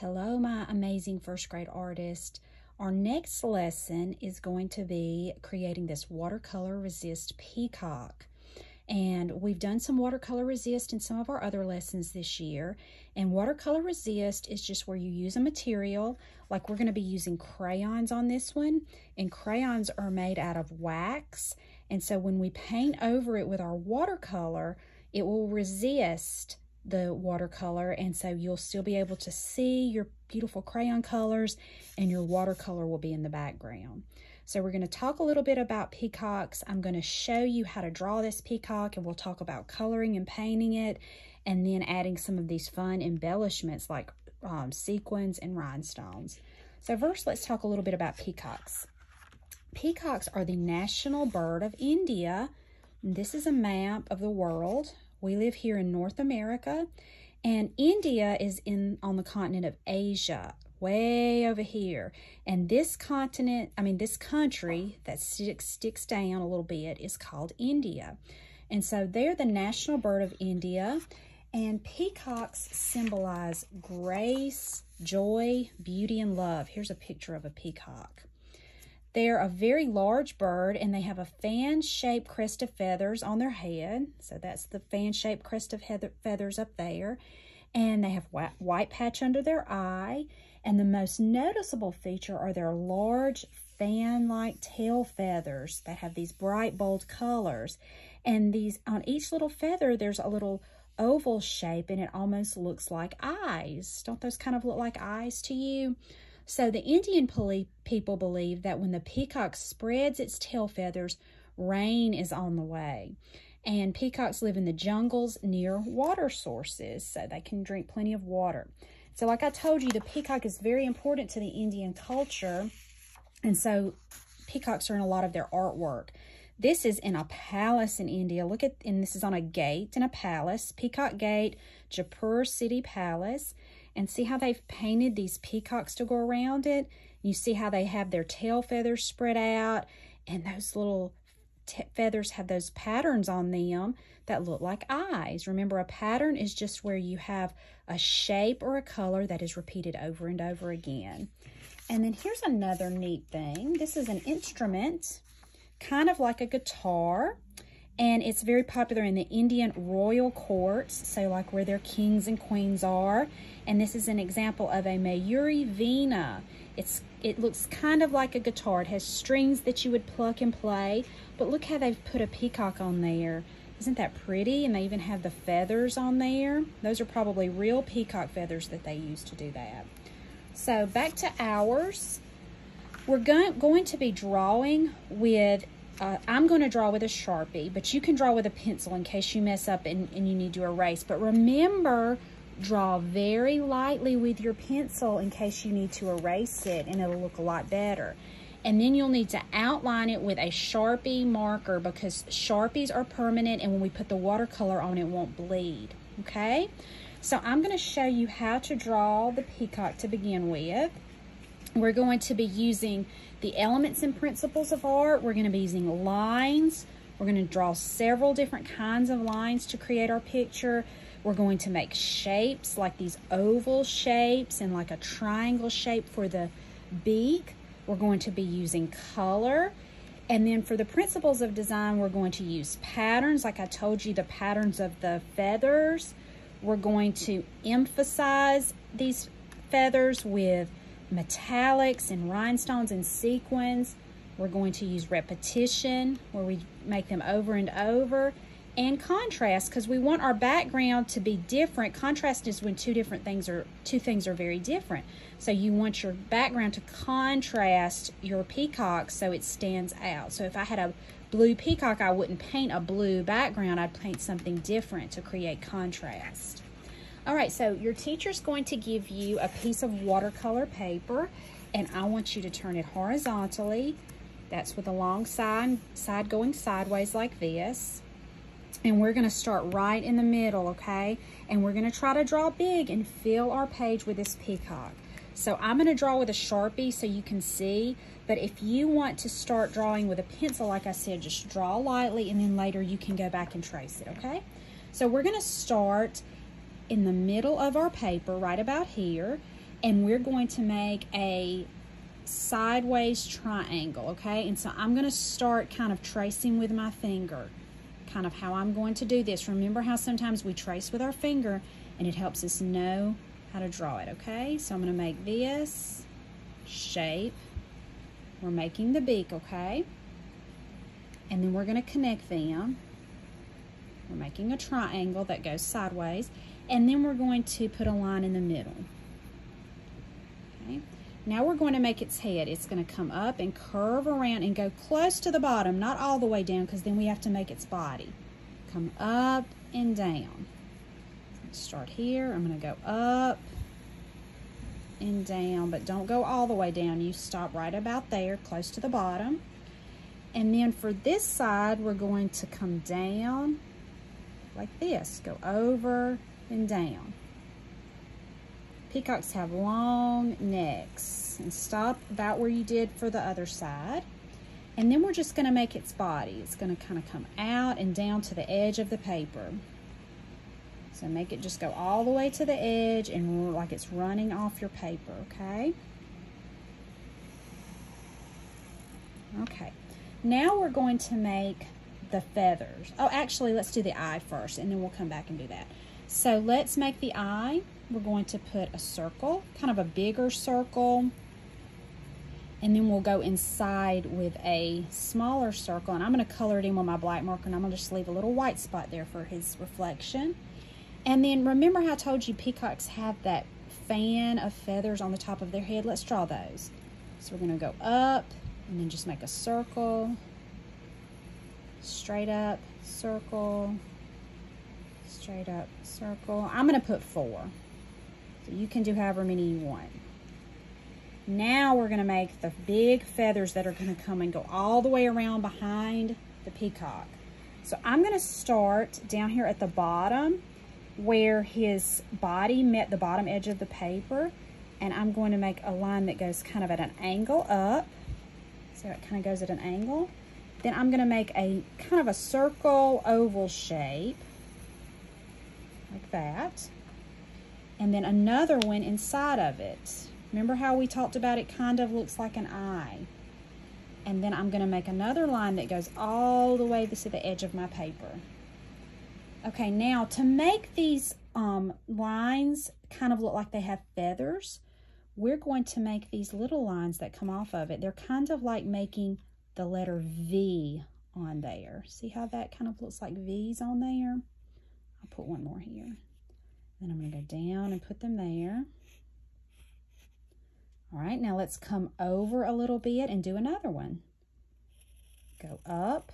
Hello, my amazing first grade artist. Our next lesson is going to be creating this watercolor resist peacock. And we've done some watercolor resist in some of our other lessons this year. And watercolor resist is just where you use a material, like we're going to be using crayons on this one. And crayons are made out of wax. And so when we paint over it with our watercolor, it will resist the watercolor, and so you'll still be able to see your beautiful crayon colors, and your watercolor will be in the background. So we're going to talk a little bit about peacocks. I'm going to show you how to draw this peacock, and we'll talk about coloring and painting it, and then adding some of these fun embellishments like sequins and rhinestones. So first, let's talk a little bit about peacocks. Peacocks are the national bird of India. This is a map of the world. We live here in North America, and India is on the continent of Asia, way over here. And this this country that sticks down a little bit is called India. And so they're the national bird of India, and peacocks symbolize grace, joy, beauty, and love. Here's a picture of a peacock. They're a very large bird, and they have a fan-shaped crest of feathers on their head. So that's the fan-shaped crest of feathers up there. And they have white patch under their eye. And the most noticeable feature are their large fan-like tail feathers that have these bright, bold colors. And these on each little feather, there's a little oval shape, and it almost looks like eyes. Don't those kind of look like eyes to you? So the Indian people believe that when the peacock spreads its tail feathers, rain is on the way. And peacocks live in the jungles near water sources, so they can drink plenty of water. So like I told you, the peacock is very important to the Indian culture, and so peacocks are in a lot of their artwork. This is in a palace in India. Look at, and this is on a gate in a palace, Peacock Gate, Jaipur City Palace. And see how they've painted these peacocks to go around it? You see how they have their tail feathers spread out, and those little feathers have those patterns on them that look like eyes. Remember, a pattern is just where you have a shape or a color that is repeated over and over again. And then here's another neat thing. This is an instrument, kind of like a guitar. And it's very popular in the Indian royal courts, so like where their kings and queens are. And this is an example of a Mayuri Veena. It looks kind of like a guitar. It has strings that you would pluck and play. But look how they've put a peacock on there. Isn't that pretty? And they even have the feathers on there. Those are probably real peacock feathers that they use to do that. So back to ours. We're going to be drawing with I'm going to draw with a Sharpie, but you can draw with a pencil in case you mess up and you need to erase. But remember, draw very lightly with your pencil in case you need to erase it, and it'll look a lot better. And then you'll need to outline it with a Sharpie marker, because Sharpies are permanent, and when we put the watercolor on, it won't bleed, okay? So I'm going to show you how to draw the peacock to begin with. We're going to be using the elements and principles of art. We're going to be using lines. We're going to draw several different kinds of lines to create our picture. We're going to make shapes like these oval shapes and like a triangle shape for the beak. We're going to be using color. And then for the principles of design, we're going to use patterns. Like I told you, the patterns of the feathers. We're going to emphasize these feathers with metallics and rhinestones and sequins. We're going to use repetition, where we make them over and over, and contrast, because we want our background to be different. Contrast is when two things are very different. So you want your background to contrast your peacock so it stands out. So if I had a blue peacock, I wouldn't paint a blue background. I'd paint something different to create contrast. All right, so your teacher's going to give you a piece of watercolor paper, and I want you to turn it horizontally. That's with a long side going sideways like this. And we're going to start right in the middle, okay? And we're going to try to draw big and fill our page with this peacock. So I'm going to draw with a Sharpie so you can see, but if you want to start drawing with a pencil, like I said, just draw lightly, and then later you can go back and trace it, okay? So we're going to start in the middle of our paper, right about here, and we're going to make a sideways triangle, okay? And so I'm going to start kind of tracing with my finger, kind of how I'm going to do this. Remember how sometimes we trace with our finger and it helps us know how to draw it, okay? So I'm going to make this shape. We're making the beak, okay? And then we're going to connect them. We're making a triangle that goes sideways, and then we're going to put a line in the middle. Okay. Now we're going to make its head. It's going to come up and curve around and go close to the bottom, not all the way down, because then we have to make its body. Come up and down. Start here. I'm going to go up and down, but don't go all the way down. You stop right about there, close to the bottom. And then for this side, we're going to come down like this. Go over and down. Peacocks have long necks. And stop about where you did for the other side. And then we're just going to make its body. It's going to kind of come out and down to the edge of the paper. So make it just go all the way to the edge and like it's running off your paper, okay? Okay. Now we're going to make the feathers. Oh, actually, let's do the eye first, and then we'll come back and do that. So let's make the eye. We're going to put a circle, kind of a bigger circle, and then we'll go inside with a smaller circle, and I'm going to color it in with my black marker, and I'm going to just leave a little white spot there for his reflection. And then remember how I told you peacocks have that fan of feathers on the top of their head? Let's draw those. So we're going to go up and then just make a circle, straight up, circle, straight up, circle. I'm going to put 4. So you can do however many you want. Now we're going to make the big feathers that are going to come and go all the way around behind the peacock. So I'm going to start down here at the bottom where his body met the bottom edge of the paper, and I'm going to make a line that goes kind of at an angle up. So it kind of goes at an angle. Then I'm going to make a kind of a circle oval shape like that, and then another one inside of it. Remember how we talked about it kind of looks like an eye? And then I'm going to make another line that goes all the way to the edge of my paper. Okay, now to make these lines kind of look like they have feathers, we're going to make these little lines that come off of it. They're kind of like making the letter V on there. See how that kind of looks like V's on there? I'll put one more here. Then I'm going to go down and put them there. All right, now let's come over a little bit and do another one. Go up.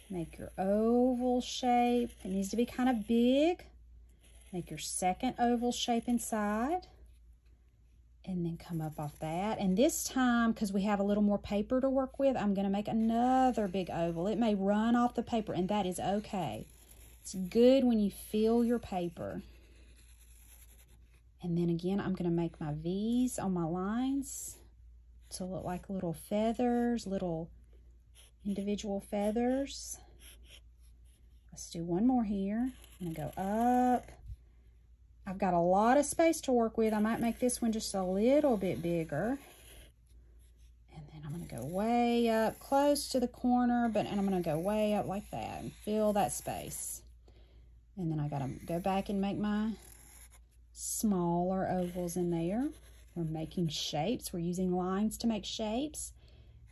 Make your oval shape. It needs to be kind of big. Make your second oval shape inside. And then come up off that. And this time, because we have a little more paper to work with, I'm going to make another big oval. It may run off the paper, and that is okay. It's good when you feel your paper. And then again, I'm going to make my V's on my lines to look like little feathers, little individual feathers. Let's do one more here. I'm going to go up. I've got a lot of space to work with. I might make this one just a little bit bigger. And then I'm going to go way up close to the corner, and I'm going to go way up like that and fill that space. And then I got to go back and make my smaller ovals in there. We're making shapes. We're using lines to make shapes.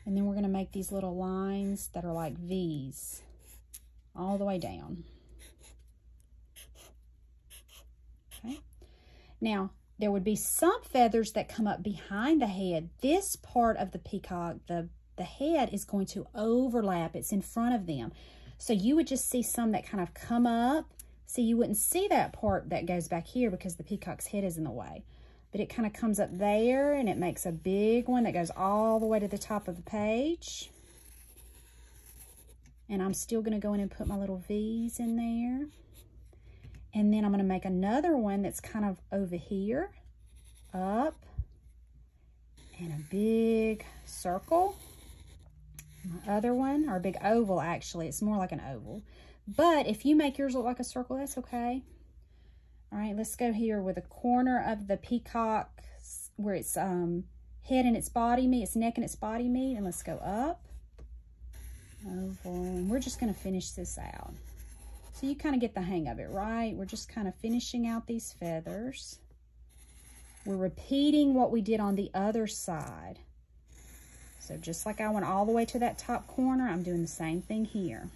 And then we're going to make these little lines that are like V's all the way down. Okay. Now, there would be some feathers that come up behind the head. This part of the peacock, the head is going to overlap. It's in front of them. So you would just see some that kind of come up. So you wouldn't see that part that goes back here because the peacock's head is in the way. But it kind of comes up there and it makes a big one that goes all the way to the top of the page. And I'm still going to go in and put my little V's in there. And then I'm going to make another one that's kind of over here, up, and a big circle. My other one, or a big oval actually, it's more like an oval. But if you make yours look like a circle, that's okay. All right, let's go here where the corner of the peacock, where its head and its body meet, its neck and its body meet, and let's go up, over, and we're just gonna finish this out. So you kind of get the hang of it, right? We're just kind of finishing out these feathers. We're repeating what we did on the other side. So just like I went all the way to that top corner, I'm doing the same thing here.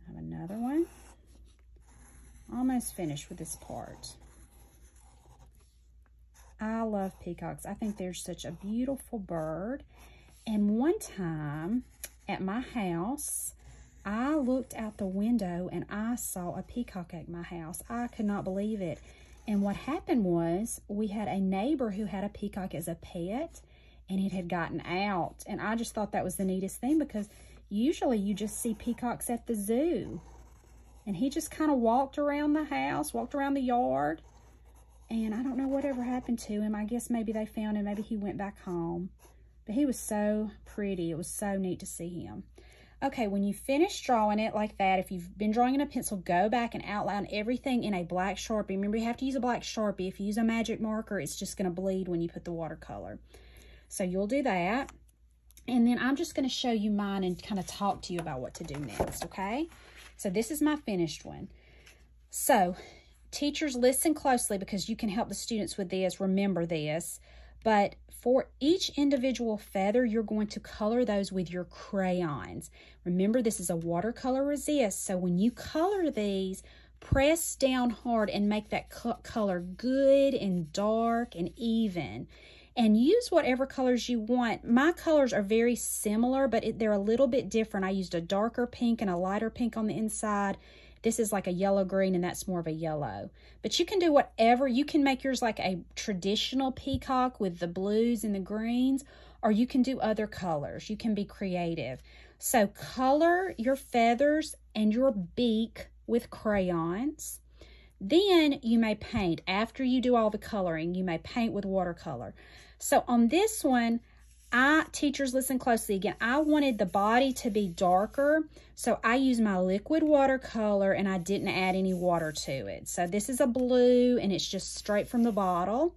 I have another one. Almost finished with this part. I love peacocks. I think they're such a beautiful bird. And one time at my house, I looked out the window and I saw a peacock at my house. I could not believe it. And what happened was we had a neighbor who had a peacock as a pet, and it had gotten out. And I just thought that was the neatest thing, because usually you just see peacocks at the zoo. And he just kind of walked around the house, walked around the yard. And I don't know whatever happened to him. I guess maybe they found him. Maybe he went back home. But he was so pretty. It was so neat to see him. Okay, when you finish drawing it like that, if you've been drawing in a pencil, go back and outline everything in a black Sharpie. Remember, you have to use a black Sharpie. If you use a magic marker, it's just going to bleed when you put the watercolor. So you'll do that. And then I'm just going to show you mine and kind of talk to you about what to do next, okay? So this is my finished one. So teachers, listen closely, because you can help the students with this. Remember this. But for each individual feather, you're going to color those with your crayons. Remember, this is a watercolor resist. So when you color these, press down hard and make that color good and dark and even. And use whatever colors you want. My colors are very similar, but they're a little bit different. I used a darker pink and a lighter pink on the inside. This is like a yellow-green, and that's more of a yellow. But you can do whatever. You can make yours like a traditional peacock with the blues and the greens, or you can do other colors. You can be creative. So color your feathers and your beak with crayons. Then you may paint. After you do all the coloring, you may paint with watercolor. So on this one, teachers, listen closely again. I wanted the body to be darker, so I used my liquid watercolor and I didn't add any water to it. So this is a blue and it's just straight from the bottle.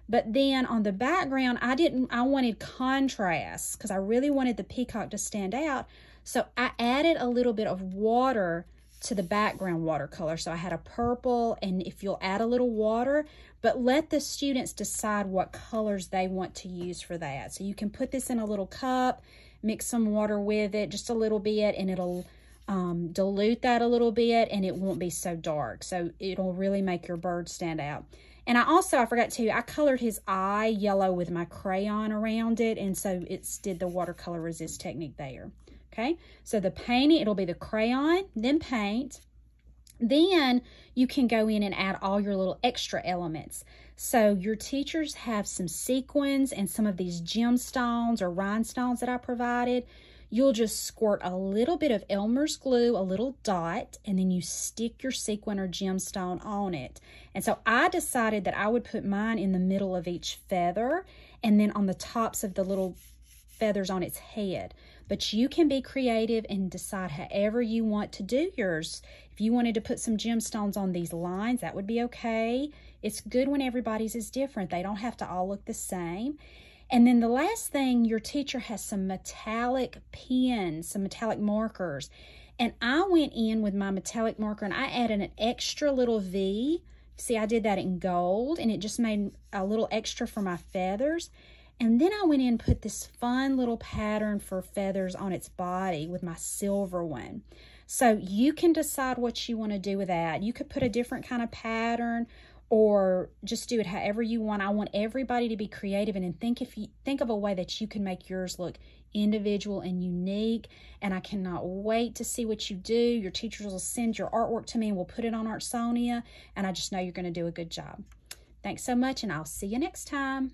But then on the background, I wanted contrast because I really wanted the peacock to stand out. So I added a little bit of water to the background watercolor. So I had a purple, and if you'll add a little water, but let the students decide what colors they want to use for that. So you can put this in a little cup, mix some water with it, just a little bit, and it'll dilute that a little bit, and it won't be so dark. So it'll really make your bird stand out. And I forgot to, I colored his eye yellow with my crayon around it, and so it's did the watercolor resist technique there. Okay, so the painting, it'll be the crayon, then paint. Then you can go in and add all your little extra elements. So your teachers have some sequins and some of these gemstones or rhinestones that I provided. You'll just squirt a little bit of Elmer's glue, a little dot, and then you stick your sequin or gemstone on it. And so I decided that I would put mine in the middle of each feather and then on the tops of the little feathers on its head. But you can be creative and decide however you want to do yours. If you wanted to put some gemstones on these lines, that would be okay. It's good when everybody's is different. They don't have to all look the same. And then the last thing, your teacher has some metallic pens, some metallic markers. And I went in with my metallic marker and I added an extra little V. See, I did that in gold, and it just made a little extra for my feathers. And then I went in and put this fun little pattern for feathers on its body with my silver one. So you can decide what you want to do with that. You could put a different kind of pattern or just do it however you want. I want everybody to be creative and think of a way that you can make yours look individual and unique. And I cannot wait to see what you do. Your teachers will send your artwork to me and we'll put it on Artsonia. And I just know you're going to do a good job. Thanks so much, and I'll see you next time.